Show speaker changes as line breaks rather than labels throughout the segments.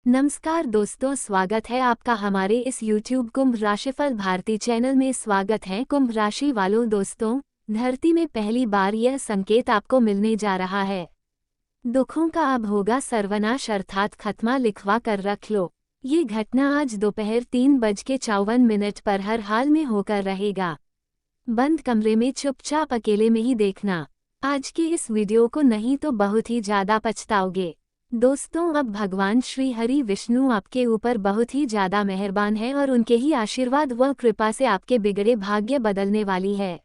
नमस्कार दोस्तों, स्वागत है आपका हमारे इस YouTube कुंभ राशिफल भारती चैनल में। स्वागत है कुंभ राशि वालों। दोस्तों, धरती में पहली बार यह संकेत आपको मिलने जा रहा है। दुखों का अब होगा सर्वनाश, अर्थात खत्मा लिखवा कर रख लो। ये घटना आज दोपहर 3:54 पर हर हाल में होकर रहेगा। बंद कमरे में चुपचाप अकेले में ही देखना। आज के इस वीडियो को नहीं तो बहुत ही ज्यादा पछताओगे। दोस्तों, अब भगवान श्री हरि विष्णु आपके ऊपर बहुत ही ज्यादा मेहरबान है और उनके ही आशीर्वाद व कृपा से आपके बिगड़े भाग्य बदलने वाली है।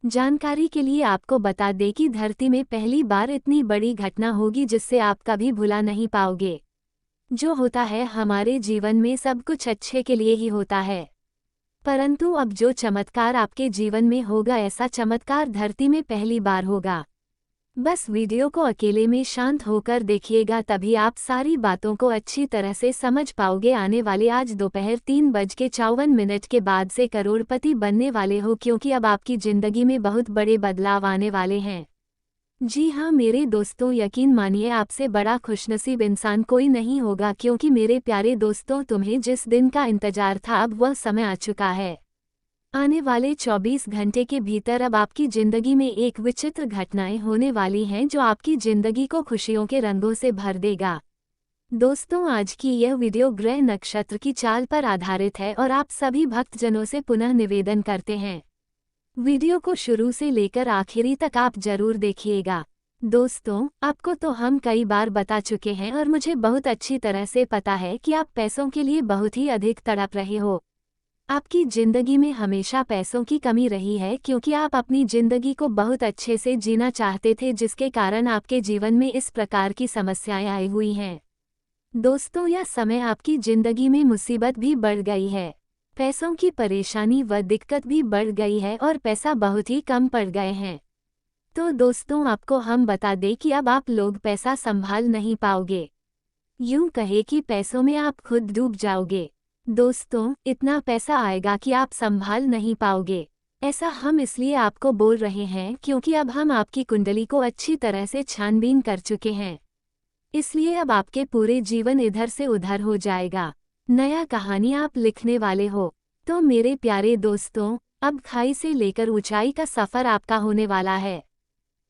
जानकारी के लिए आपको बता दें कि धरती में पहली बार इतनी बड़ी घटना होगी जिससे आप कभी भुला नहीं पाओगे। जो होता है हमारे जीवन में सब कुछ अच्छे के लिए ही होता है, परंतु अब जो चमत्कार आपके जीवन में होगा, ऐसा चमत्कार धरती में पहली बार होगा। बस वीडियो को अकेले में शांत होकर देखिएगा, तभी आप सारी बातों को अच्छी तरह से समझ पाओगे। आने वाले आज दोपहर 3:54 के बाद से करोड़पति बनने वाले हो, क्योंकि अब आपकी जिंदगी में बहुत बड़े बदलाव आने वाले हैं। जी हाँ मेरे दोस्तों, यकीन मानिए आपसे बड़ा खुशनसीब इंसान कोई नहीं होगा, क्योंकि मेरे प्यारे दोस्तों, तुम्हें जिस दिन का इंतजार था अब वह समय आ चुका है। आने वाले 24 घंटे के भीतर अब आपकी जिंदगी में एक विचित्र घटनाएं होने वाली हैं जो आपकी जिंदगी को खुशियों के रंगों से भर देगा। दोस्तों, आज की यह वीडियो ग्रह नक्षत्र की चाल पर आधारित है और आप सभी भक्तजनों से पुनः निवेदन करते हैं, वीडियो को शुरू से लेकर आखिरी तक आप जरूर देखिएगा। दोस्तों, आपको तो हम कई बार बता चुके हैं और मुझे बहुत अच्छी तरह से पता है कि आप पैसों के लिए बहुत ही अधिक तड़प रहे हो। आपकी जिंदगी में हमेशा पैसों की कमी रही है, क्योंकि आप अपनी जिंदगी को बहुत अच्छे से जीना चाहते थे, जिसके कारण आपके जीवन में इस प्रकार की समस्याएं आई हुई हैं। दोस्तों, यह समय आपकी जिंदगी में मुसीबत भी बढ़ गई है, पैसों की परेशानी व दिक्कत भी बढ़ गई है और पैसा बहुत ही कम पड़ गए हैं। तो दोस्तों, आपको हम बता दें कि अब आप लोग पैसा संभाल नहीं पाओगे, यूं कहे कि पैसों में आप खुद डूब जाओगे। दोस्तों, इतना पैसा आएगा कि आप संभाल नहीं पाओगे। ऐसा हम इसलिए आपको बोल रहे हैं क्योंकि अब हम आपकी कुंडली को अच्छी तरह से छानबीन कर चुके हैं, इसलिए अब आपके पूरे जीवन इधर से उधर हो जाएगा। नया कहानी आप लिखने वाले हो। तो मेरे प्यारे दोस्तों, अब खाई से लेकर ऊंचाई का सफर आपका होने वाला है।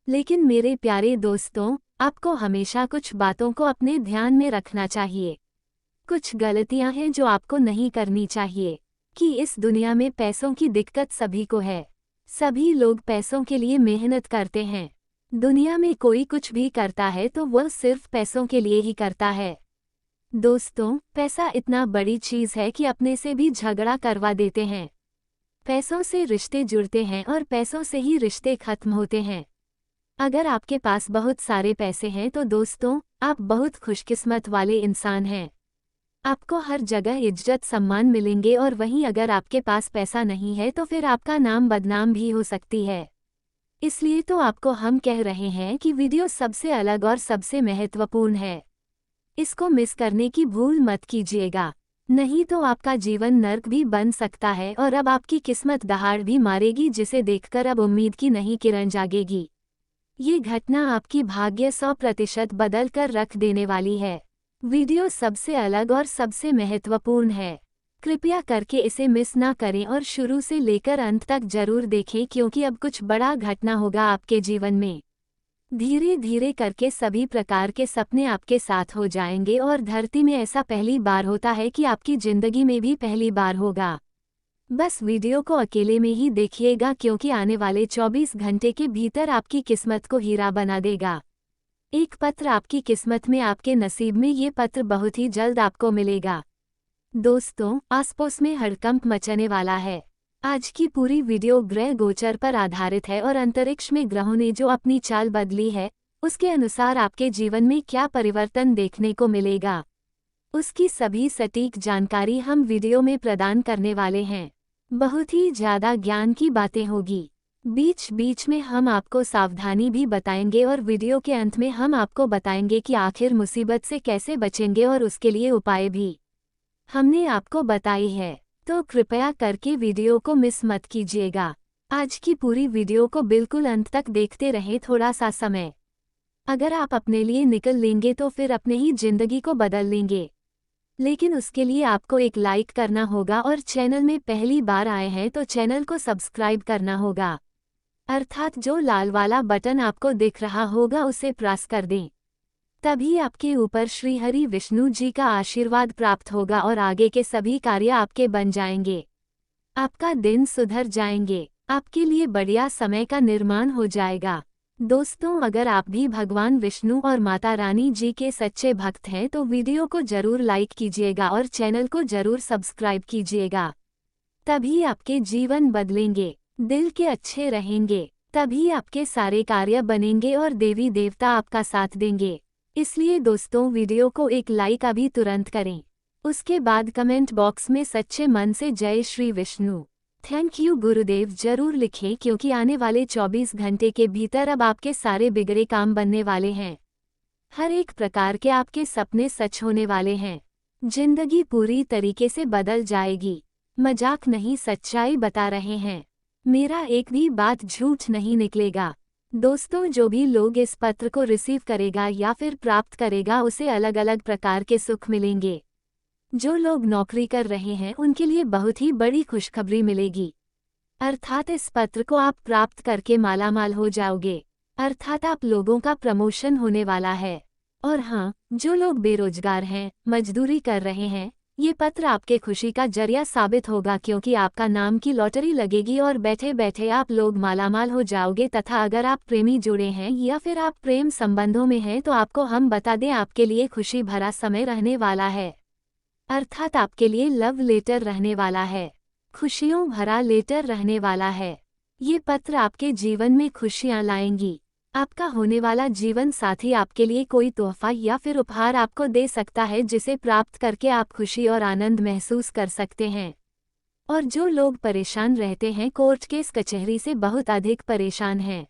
लेकिन मेरे प्यारे दोस्तों, आपको हमेशा कुछ बातों को अपने ध्यान में रखना चाहिए। कुछ गलतियां हैं जो आपको नहीं करनी चाहिए कि इस दुनिया में पैसों की दिक्कत सभी को है। सभी लोग पैसों के लिए मेहनत करते हैं। दुनिया में कोई कुछ भी करता है तो वह सिर्फ पैसों के लिए ही करता है। दोस्तों, पैसा इतना बड़ी चीज है कि अपने से भी झगड़ा करवा देते हैं। पैसों से रिश्ते जुड़ते हैं और पैसों से ही रिश्ते खत्म होते हैं। अगर आपके पास बहुत सारे पैसे हैं तो दोस्तों, आप बहुत खुशकिस्मत वाले इंसान हैं। आपको हर जगह इज्जत सम्मान मिलेंगे, और वहीं अगर आपके पास पैसा नहीं है तो फिर आपका नाम बदनाम भी हो सकती है। इसलिए तो आपको हम कह रहे हैं कि वीडियो सबसे अलग और सबसे महत्वपूर्ण है, इसको मिस करने की भूल मत कीजिएगा, नहीं तो आपका जीवन नर्क भी बन सकता है और अब आपकी किस्मत दहाड़ भी मारेगी, जिसे देखकर अब उम्मीद की नई किरण जागेगी। ये घटना आपकी भाग्य 100% बदल कर रख देने वाली है। वीडियो सबसे अलग और सबसे महत्वपूर्ण है, कृपया करके इसे मिस ना करें और शुरू से लेकर अंत तक जरूर देखें, क्योंकि अब कुछ बड़ा घटना होगा आपके जीवन में। धीरे धीरे करके सभी प्रकार के सपने आपके साथ हो जाएंगे और धरती में ऐसा पहली बार होता है कि आपकी जिंदगी में भी पहली बार होगा। बस वीडियो को अकेले में ही देखिएगा, क्योंकि आने वाले 24 घंटे के भीतर आपकी किस्मत को हीरा बना देगा। एक पत्र आपकी किस्मत में, आपके नसीब में, ये पत्र बहुत ही जल्द आपको मिलेगा। दोस्तों, आसपास में हड़कंप मचने वाला है। आज की पूरी वीडियो ग्रह गोचर पर आधारित है और अंतरिक्ष में ग्रहों ने जो अपनी चाल बदली है, उसके अनुसार आपके जीवन में क्या परिवर्तन देखने को मिलेगा, उसकी सभी सटीक जानकारी हम वीडियो में प्रदान करने वाले हैं। बहुत ही ज्यादा ज्ञान की बातें होगी, बीच बीच में हम आपको सावधानी भी बताएंगे और वीडियो के अंत में हम आपको बताएंगे कि आखिर मुसीबत से कैसे बचेंगे और उसके लिए उपाय भी हमने आपको बताई है। तो कृपया करके वीडियो को मिस मत कीजिएगा। आज की पूरी वीडियो को बिल्कुल अंत तक देखते रहें। थोड़ा सा समय अगर आप अपने लिए निकल लेंगे तो फिर अपने ही जिंदगी को बदल लेंगे। लेकिन उसके लिए आपको एक लाइक करना होगा और चैनल में पहली बार आए हैं तो चैनल को सब्सक्राइब करना होगा। अर्थात जो लाल वाला बटन आपको दिख रहा होगा उसे प्रेस कर दें। तभी आपके ऊपर श्री हरि विष्णु जी का आशीर्वाद प्राप्त होगा और आगे के सभी कार्य आपके बन जाएंगे। आपका दिन सुधर जाएंगे। आपके लिए बढ़िया समय का निर्माण हो जाएगा। दोस्तों, अगर आप भी भगवान विष्णु और माता रानी जी के सच्चे भक्त हैं तो वीडियो को जरूर लाइक कीजिएगा और चैनल को जरूर सब्सक्राइब कीजिएगा। तभी आपके जीवन बदलेंगे, दिल के अच्छे रहेंगे, तभी आपके सारे कार्य बनेंगे और देवी देवता आपका साथ देंगे। इसलिए दोस्तों, वीडियो को एक लाइक अभी तुरंत करें। उसके बाद कमेंट बॉक्स में सच्चे मन से जय श्री विष्णु, थैंक यू गुरुदेव जरूर लिखें, क्योंकि आने वाले 24 घंटे के भीतर अब आपके सारे बिगड़े काम बनने वाले हैं। हर एक प्रकार के आपके सपने सच होने वाले हैं। जिंदगी पूरी तरीके से बदल जाएगी। मजाक नहीं, सच्चाई बता रहे हैं। मेरा एक भी बात झूठ नहीं निकलेगा। दोस्तों, जो भी लोग इस पत्र को रिसीव करेगा या फिर प्राप्त करेगा उसे अलग अलग प्रकार के सुख मिलेंगे। जो लोग नौकरी कर रहे हैं उनके लिए बहुत ही बड़ी खुशखबरी मिलेगी। अर्थात इस पत्र को आप प्राप्त करके मालामाल हो जाओगे। अर्थात आप लोगों का प्रमोशन होने वाला है। और हाँ, जो लोग बेरोजगार हैं, मजदूरी कर रहे हैं, ये पत्र आपके खुशी का जरिया साबित होगा, क्योंकि आपका नाम की लॉटरी लगेगी और बैठे बैठे आप लोग मालामाल हो जाओगे। तथा अगर आप प्रेमी जुड़े हैं या फिर आप प्रेम संबंधों में हैं तो आपको हम बता दें, आपके लिए खुशी भरा समय रहने वाला है। अर्थात आपके लिए लव लेटर रहने वाला है, खुशियों भरा लेटर रहने वाला है। ये पत्र आपके जीवन में खुशियां लाएंगी। आपका होने वाला जीवन साथी आपके लिए कोई तोहफा या फिर उपहार आपको दे सकता है, जिसे प्राप्त करके आप खुशी और आनंद महसूस कर सकते हैं। और जो लोग परेशान रहते हैं, कोर्ट केस कचहरी से बहुत अधिक परेशान हैं,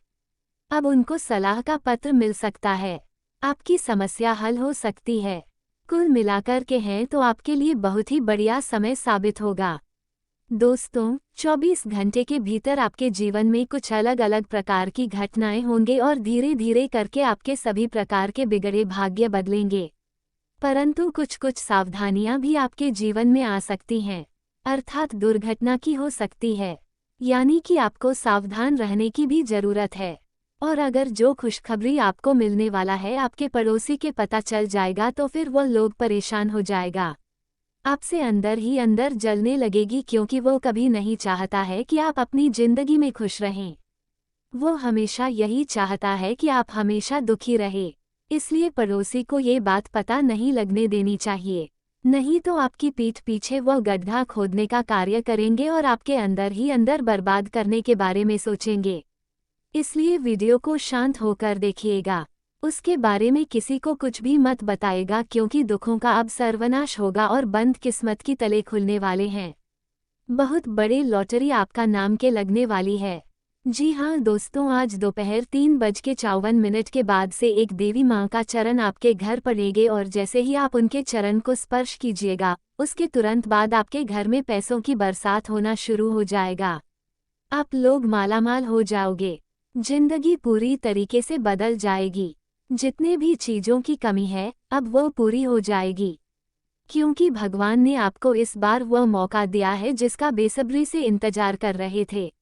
अब उनको सलाह का पत्र मिल सकता है। आपकी समस्या हल हो सकती है। कुल मिलाकर के हैं तो आपके लिए बहुत ही बढ़िया समय साबित होगा। दोस्तों, 24 घंटे के भीतर आपके जीवन में कुछ अलग अलग प्रकार की घटनाएं होंगे और धीरे धीरे करके आपके सभी प्रकार के बिगड़े भाग्य बदलेंगे। परंतु कुछ कुछ सावधानियां भी आपके जीवन में आ सकती हैं। अर्थात दुर्घटना की हो सकती है, यानी कि आपको सावधान रहने की भी जरूरत है। और अगर जो खुशखबरी आपको मिलने वाला है आपके पड़ोसी के पता चल जाएगा तो फिर वह लोग परेशान हो जाएगा। आपसे अंदर ही अंदर जलने लगेगी, क्योंकि वो कभी नहीं चाहता है कि आप अपनी जिंदगी में खुश रहें। वो हमेशा यही चाहता है कि आप हमेशा दुखी रहे। इसलिए पड़ोसी को ये बात पता नहीं लगने देनी चाहिए, नहीं तो आपकी पीठ पीछे वो गड्ढा खोदने का कार्य करेंगे और आपके अंदर ही अंदर बर्बाद करने के बारे में सोचेंगे। इसलिए वीडियो को शांत होकर देखिएगा। उसके बारे में किसी को कुछ भी मत बताएगा, क्योंकि दुखों का अब सर्वनाश होगा और बंद किस्मत की तले खुलने वाले हैं। बहुत बड़े लॉटरी आपका नाम के लगने वाली है। जी हाँ दोस्तों, आज दोपहर 3:54 के बाद से एक देवी माँ का चरण आपके घर पड़ेंगे और जैसे ही आप उनके चरण को स्पर्श कीजिएगा, उसके तुरंत बाद आपके घर में पैसों की बरसात होना शुरू हो जाएगा। आप लोग मालामाल हो जाओगे। जिंदगी पूरी तरीके से बदल जाएगी। जितने भी चीजों की कमी है अब वो पूरी हो जाएगी, क्योंकि भगवान ने आपको इस बार वह मौका दिया है जिसका बेसब्री से इंतजार कर रहे थे।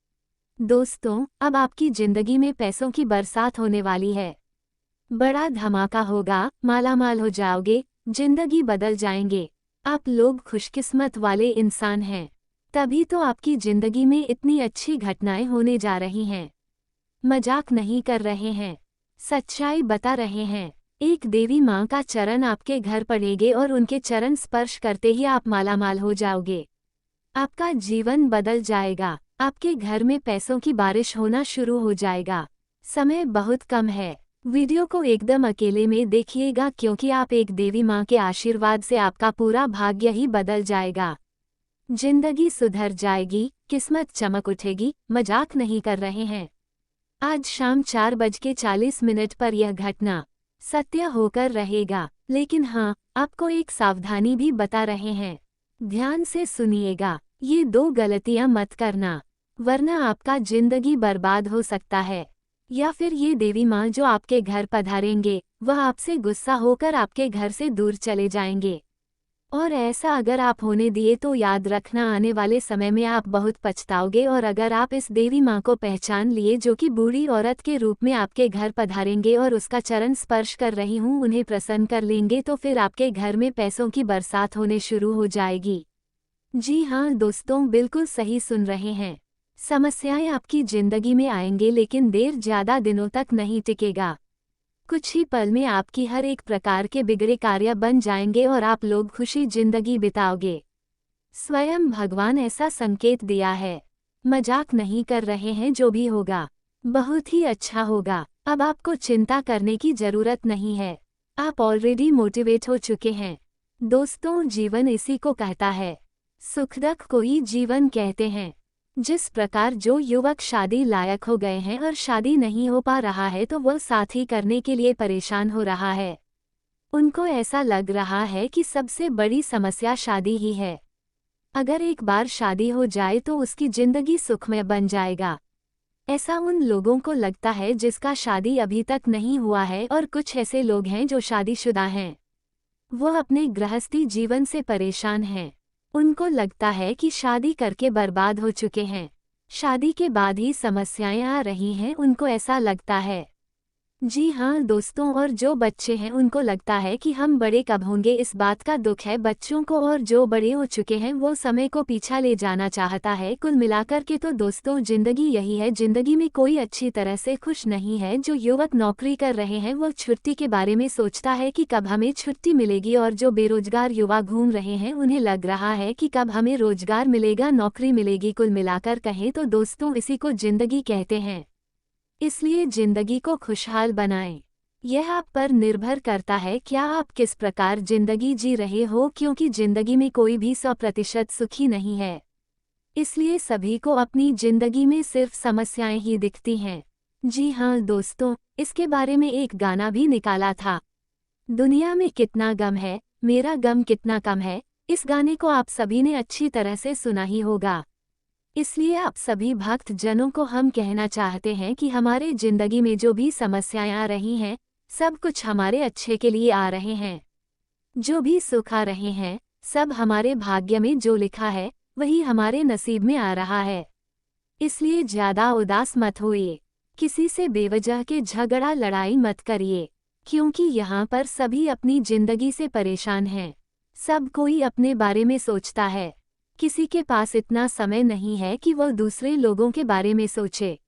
दोस्तों, अब आपकी जिंदगी में पैसों की बरसात होने वाली है। बड़ा धमाका होगा, मालामाल हो जाओगे, जिंदगी बदल जाएंगे। आप लोग खुशकिस्मत वाले इंसान हैं, तभी तो आपकी जिंदगी में इतनी अच्छी घटनाएं होने जा रही हैं। मजाक नहीं कर रहे हैं, सच्चाई बता रहे हैं। एक देवी माँ का चरण आपके घर पड़ेंगे और उनके चरण स्पर्श करते ही आप मालामाल हो जाओगे। आपका जीवन बदल जाएगा। आपके घर में पैसों की बारिश होना शुरू हो जाएगा। समय बहुत कम है। वीडियो को एकदम अकेले में देखिएगा, क्योंकि आप एक देवी माँ के आशीर्वाद से आपका पूरा भाग्य ही बदल जाएगा। जिंदगी सुधर जाएगी, किस्मत चमक उठेगी। मजाक नहीं कर रहे हैं। आज शाम 4:40 पर यह घटना सत्य होकर रहेगा। लेकिन हाँ, आपको एक सावधानी भी बता रहे हैं, ध्यान से सुनिएगा। ये 2 गलतियां मत करना, वरना आपका जिंदगी बर्बाद हो सकता है। या फिर ये देवी माँ जो आपके घर पधारेंगे वह आपसे गुस्सा होकर आपके घर से दूर चले जाएंगे। और ऐसा अगर आप होने दिए तो याद रखना आने वाले समय में आप बहुत पछताओगे। और अगर आप इस देवी माँ को पहचान लिए जो कि बूढ़ी औरत के रूप में आपके घर पधारेंगे और उसका चरण स्पर्श कर रही हूँ उन्हें प्रसन्न कर लेंगे, तो फिर आपके घर में पैसों की बरसात होने शुरू हो जाएगी। जी हाँ दोस्तों, बिल्कुल सही सुन रहे हैं। समस्याएं आपकी जिंदगी में आएंगे लेकिन देर ज्यादा दिनों तक नहीं टिकेगा। कुछ ही पल में आपकी हर एक प्रकार के बिगड़े कार्य बन जाएंगे और आप लोग खुशी जिंदगी बिताओगे। स्वयं भगवान ऐसा संकेत दिया है। मजाक नहीं कर रहे हैं, जो भी होगा बहुत ही अच्छा होगा। अब आपको चिंता करने की जरूरत नहीं है, आप ऑलरेडी मोटिवेट हो चुके हैं। दोस्तों, जीवन इसी को कहता है, सुखदुख को ही जीवन कहते हैं। जिस प्रकार जो युवक शादी लायक हो गए हैं और शादी नहीं हो पा रहा है तो वह साथी करने के लिए परेशान हो रहा है। उनको ऐसा लग रहा है कि सबसे बड़ी समस्या शादी ही है। अगर एक बार शादी हो जाए तो उसकी जिंदगी सुखमय बन जाएगा। ऐसा उन लोगों को लगता है जिसका शादी अभी तक नहीं हुआ है। और कुछ ऐसे लोग हैं जो शादीशुदा हैं, वो अपने गृहस्थी जीवन से परेशान हैं। उनको लगता है कि शादी करके बर्बाद हो चुके हैं, शादी के बाद ही समस्याएं आ रही हैं, उनको ऐसा लगता है। जी हाँ दोस्तों, और जो बच्चे हैं उनको लगता है कि हम बड़े कब होंगे, इस बात का दुख है बच्चों को। और जो बड़े हो चुके हैं वो समय को पीछा ले जाना चाहता है। कुल मिलाकर के तो दोस्तों जिंदगी यही है, जिंदगी में कोई अच्छी तरह से खुश नहीं है। जो युवक नौकरी कर रहे हैं वो छुट्टी के बारे में सोचता है कि कब हमें छुट्टी मिलेगी, और जो बेरोजगार युवा घूम रहे हैं उन्हें लग रहा है कि कब हमें रोजगार मिलेगा, नौकरी मिलेगी। कुल मिलाकर कहें तो दोस्तों इसी को जिंदगी कहते हैं। इसलिए जिंदगी को खुशहाल बनाएं। यह आप पर निर्भर करता है क्या आप किस प्रकार जिंदगी जी रहे हो, क्योंकि जिंदगी में कोई भी 100% सुखी नहीं है। इसलिए सभी को अपनी जिंदगी में सिर्फ समस्याएं ही दिखती हैं। जी हाँ दोस्तों, इसके बारे में एक गाना भी निकाला था, दुनिया में कितना गम है, मेरा गम कितना कम है। इस गाने को आप सभी ने अच्छी तरह से सुना ही होगा। इसलिए आप सभी भक्त जनों को हम कहना चाहते हैं कि हमारे जिंदगी में जो भी समस्याएं आ रही हैं, सब कुछ हमारे अच्छे के लिए आ रहे हैं। जो भी सुख आ रहे हैं, सब हमारे भाग्य में जो लिखा है वही हमारे नसीब में आ रहा है। इसलिए ज्यादा उदास मत होइए, किसी से बेवजह के झगड़ा लड़ाई मत करिए, क्योंकि यहाँ पर सभी अपनी जिंदगी से परेशान हैं। सब कोई अपने बारे में सोचता है, किसी के पास इतना समय नहीं है कि वह दूसरे लोगों के बारे में सोचे।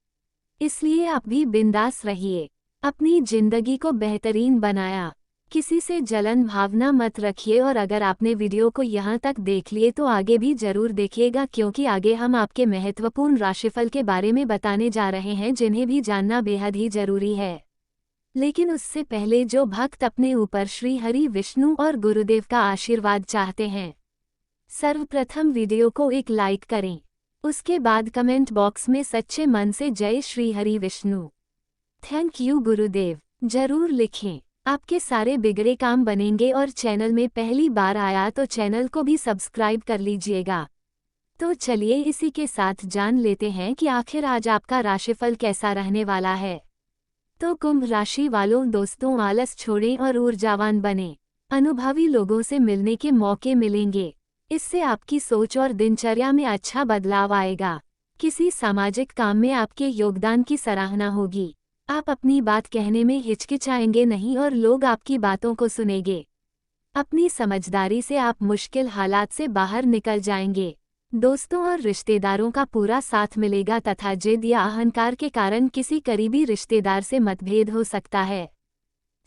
इसलिए आप भी बिंदास रहिए, अपनी जिंदगी को बेहतरीन बनाया, किसी से जलन भावना मत रखिए। और अगर आपने वीडियो को यहाँ तक देख लिए तो आगे भी जरूर देखिएगा, क्योंकि आगे हम आपके महत्वपूर्ण राशिफल के बारे में बताने जा रहे हैं, जिन्हें भी जानना बेहद ही जरूरी है। लेकिन उससे पहले जो भक्त अपने ऊपर श्री हरि विष्णु और गुरुदेव का आशीर्वाद चाहते हैं, सर्वप्रथम वीडियो को एक लाइक करें, उसके बाद कमेंट बॉक्स में सच्चे मन से जय श्री हरि विष्णु, थैंक यू गुरुदेव जरूर लिखें। आपके सारे बिगड़े काम बनेंगे। और चैनल में पहली बार आया तो चैनल को भी सब्सक्राइब कर लीजिएगा। तो चलिए इसी के साथ जान लेते हैं कि आखिर आज आपका राशिफल कैसा रहने वाला है। तो कुंभ राशि वालों दोस्तों, आलस छोड़ें और ऊर्जावान बनें। अनुभवी लोगों से मिलने के मौके मिलेंगे, इससे आपकी सोच और दिनचर्या में अच्छा बदलाव आएगा। किसी सामाजिक काम में आपके योगदान की सराहना होगी। आप अपनी बात कहने में हिचकिचाएंगे नहीं और लोग आपकी बातों को सुनेंगे। अपनी समझदारी से आप मुश्किल हालात से बाहर निकल जाएंगे। दोस्तों और रिश्तेदारों का पूरा साथ मिलेगा तथा जिद या अहंकार के कारण किसी करीबी रिश्तेदार से मतभेद हो सकता है।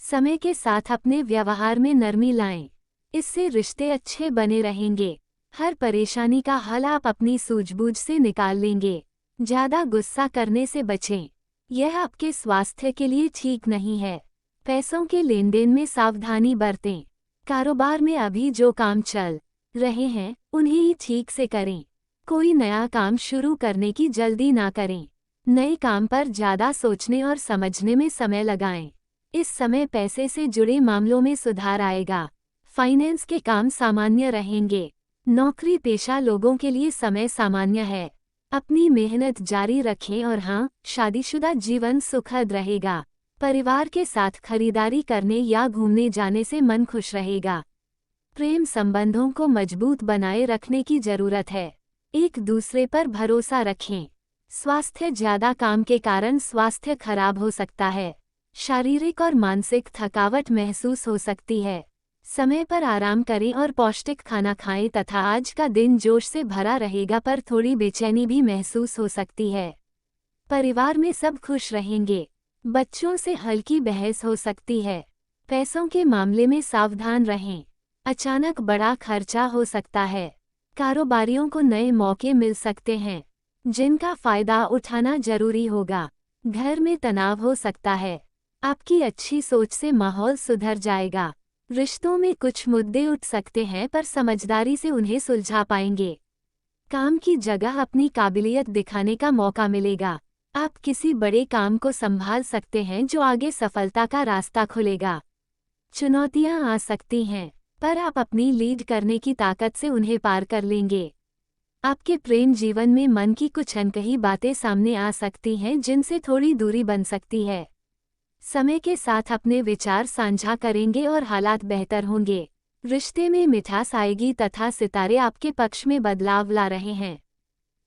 समय के साथ अपने व्यवहार में नरमी लाएं, इससे रिश्ते अच्छे बने रहेंगे। हर परेशानी का हल आप अपनी सूझबूझ से निकाल लेंगे। ज्यादा गुस्सा करने से बचें, यह आपके स्वास्थ्य के लिए ठीक नहीं है। पैसों के लेन देन में सावधानी बरतें। कारोबार में अभी जो काम चल रहे हैं उन्हें ही ठीक से करें। कोई नया काम शुरू करने की जल्दी ना करें। नए काम पर ज्यादा सोचने और समझने में समय लगाएं। इस समय पैसे से जुड़े मामलों में सुधार आएगा। फाइनेंस के काम सामान्य रहेंगे। नौकरी पेशा लोगों के लिए समय सामान्य है। अपनी मेहनत जारी रखें। और हाँ, शादीशुदा जीवन सुखद रहेगा। परिवार के साथ खरीदारी करने या घूमने जाने से मन खुश रहेगा। प्रेम संबंधों को मजबूत बनाए रखने की जरूरत है। एक दूसरे पर भरोसा रखें। स्वास्थ्य ज्यादा काम के कारण स्वास्थ्य खराब हो सकता है। शारीरिक और मानसिक थकावट महसूस हो सकती है। समय पर आराम करें और पौष्टिक खाना खाएं तथा आज का दिन जोश से भरा रहेगा, पर थोड़ी बेचैनी भी महसूस हो सकती है। परिवार में सब खुश रहेंगे। बच्चों से हल्की बहस हो सकती है। पैसों के मामले में सावधान रहें। अचानक बड़ा खर्चा हो सकता है। कारोबारियों को नए मौके मिल सकते हैं, जिनका फायदा उठाना जरूरी होगा। घर में तनाव हो सकता है। आपकी अच्छी सोच से माहौल सुधर जाएगा। रिश्तों में कुछ मुद्दे उठ सकते हैं, पर समझदारी से उन्हें सुलझा पाएंगे। काम की जगह अपनी काबिलियत दिखाने का मौका मिलेगा। आप किसी बड़े काम को संभाल सकते हैं जो आगे सफलता का रास्ता खुलेगा। चुनौतियां आ सकती हैं, पर आप अपनी लीड करने की ताकत से उन्हें पार कर लेंगे। आपके प्रेम जीवन में मन की कुछ अनकही बातें सामने आ सकती हैं, जिनसे थोड़ी दूरी बन सकती है। समय के साथ अपने विचार साझा करेंगे और हालात बेहतर होंगे। रिश्ते में मिठास आएगी तथा सितारे आपके पक्ष में बदलाव ला रहे हैं।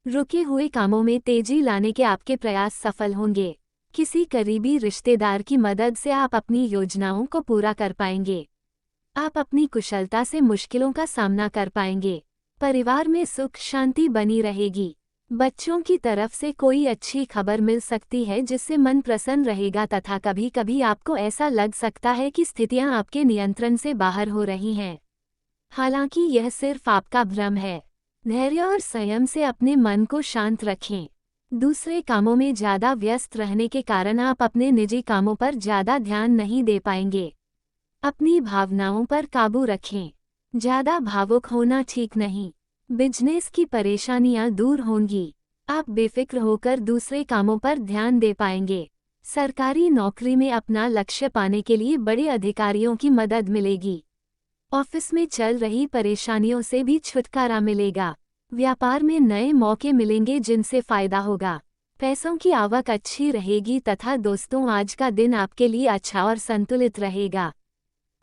रुके हुए कामों में तेजी लाने के आपके प्रयास सफल होंगे। किसी करीबी रिश्तेदार की मदद से आप अपनी योजनाओं को पूरा कर पाएंगे। आप अपनी कुशलता से मुश्किलों का सामना कर पाएंगे। परिवार में सुख शांति बनी रहेगी। बच्चों की तरफ से कोई अच्छी खबर मिल सकती है, जिससे मन प्रसन्न रहेगा तथा कभी कभी आपको ऐसा लग सकता है कि स्थितियां आपके नियंत्रण से बाहर हो रही हैं। हालांकि यह सिर्फ आपका भ्रम है। धैर्य और संयम से अपने मन को शांत रखें। दूसरे कामों में ज्यादा व्यस्त रहने के कारण आप अपने निजी कामों पर ज्यादा ध्यान नहीं दे पाएंगे। अपनी भावनाओं पर काबू रखें। ज्यादा भावुक होना ठीक नहीं। बिजनेस की परेशानियां दूर होंगी। आप बेफिक्र होकर दूसरे कामों पर ध्यान दे पाएंगे। सरकारी नौकरी में अपना लक्ष्य पाने के लिए बड़े अधिकारियों की मदद मिलेगी। ऑफिस में चल रही परेशानियों से भी छुटकारा मिलेगा। व्यापार में नए मौके मिलेंगे, जिनसे फायदा होगा। पैसों की आवक अच्छी रहेगी तथा दोस्तों, आज का दिन आपके लिए अच्छा और संतुलित रहेगा।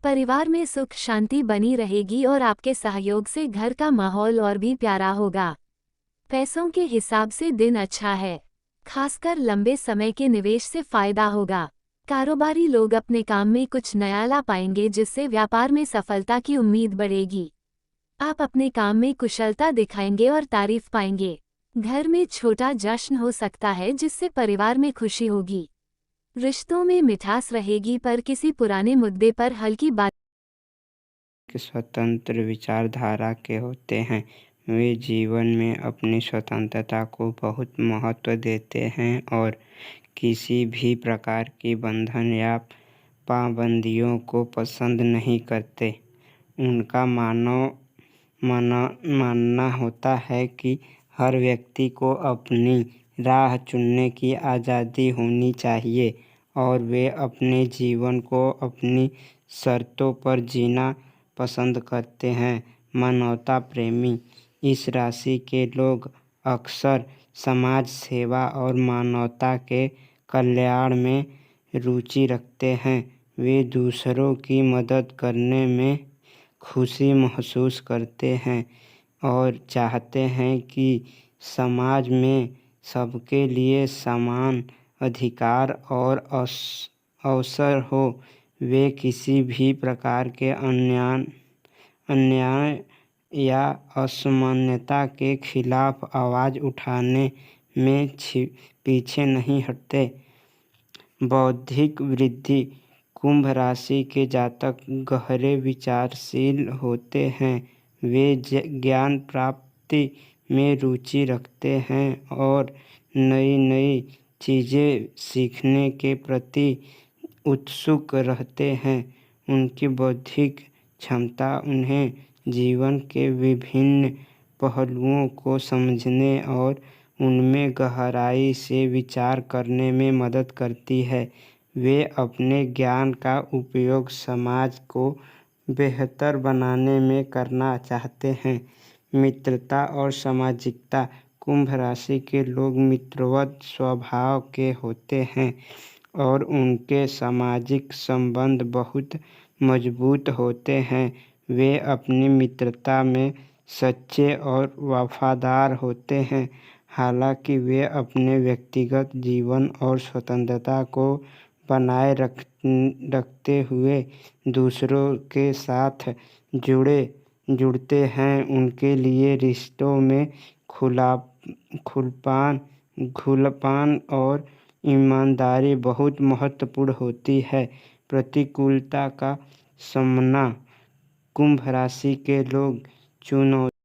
परिवार में सुख शांति बनी रहेगी और आपके सहयोग से घर का माहौल और भी प्यारा होगा। पैसों के हिसाब से दिन अच्छा है। खासकर लंबे समय के निवेश से फायदा होगा। कारोबारी लोग अपने काम में कुछ नया ला पाएंगे, जिससे व्यापार में सफलता की उम्मीद बढ़ेगी। आप अपने काम में कुशलता दिखाएंगे और तारीफ पाएंगे। घर में छोटा जश्न हो सकता है, जिससे परिवार में खुशी होगी। रिश्तों में मिठास रहेगी, पर किसी पुराने मुद्दे पर हल्की बात।
स्वतंत्र विचारधारा के होते हैं। वे जीवन में अपनी स्वतंत्रता को बहुत महत्व देते हैं और किसी भी प्रकार की बंधन या पाबंदियों को पसंद नहीं करते। उनका मानना होता है कि हर व्यक्ति को अपनी राह चुनने की आज़ादी होनी चाहिए और वे अपने जीवन को अपनी शर्तों पर जीना पसंद करते हैं। मानवता प्रेमी इस राशि के लोग अक्सर समाज सेवा और मानवता के कल्याण में रुचि रखते हैं। वे दूसरों की मदद करने में खुशी महसूस करते हैं और चाहते हैं कि समाज में सबके लिए समान अधिकार और अवसर हो। वे किसी भी प्रकार के अन्याय या असमानता के खिलाफ आवाज़ उठाने में पीछे नहीं हटते। बौद्धिक वृद्धि कुंभ राशि के जातक गहरे विचारशील होते हैं। वे ज्ञान प्राप्ति में रुचि रखते हैं और नई नई चीज़ें सीखने के प्रति उत्सुक रहते हैं। उनकी बौद्धिक क्षमता उन्हें जीवन के विभिन्न पहलुओं को समझने और उनमें गहराई से विचार करने में मदद करती है। वे अपने ज्ञान का उपयोग समाज को बेहतर बनाने में करना चाहते हैं। मित्रता और सामाजिकता कुंभ राशि के लोग मित्रवत स्वभाव के होते हैं और उनके सामाजिक संबंध बहुत मजबूत होते हैं। वे अपनी मित्रता में सच्चे और वफादार होते हैं। हालांकि वे अपने व्यक्तिगत जीवन और स्वतंत्रता को बनाए रखते हुए दूसरों के साथ जुड़ते हैं। उनके लिए रिश्तों में खुलापन और ईमानदारी बहुत महत्वपूर्ण होती है। प्रतिकूलता का सामना कुंभ राशि के लोग चुनौती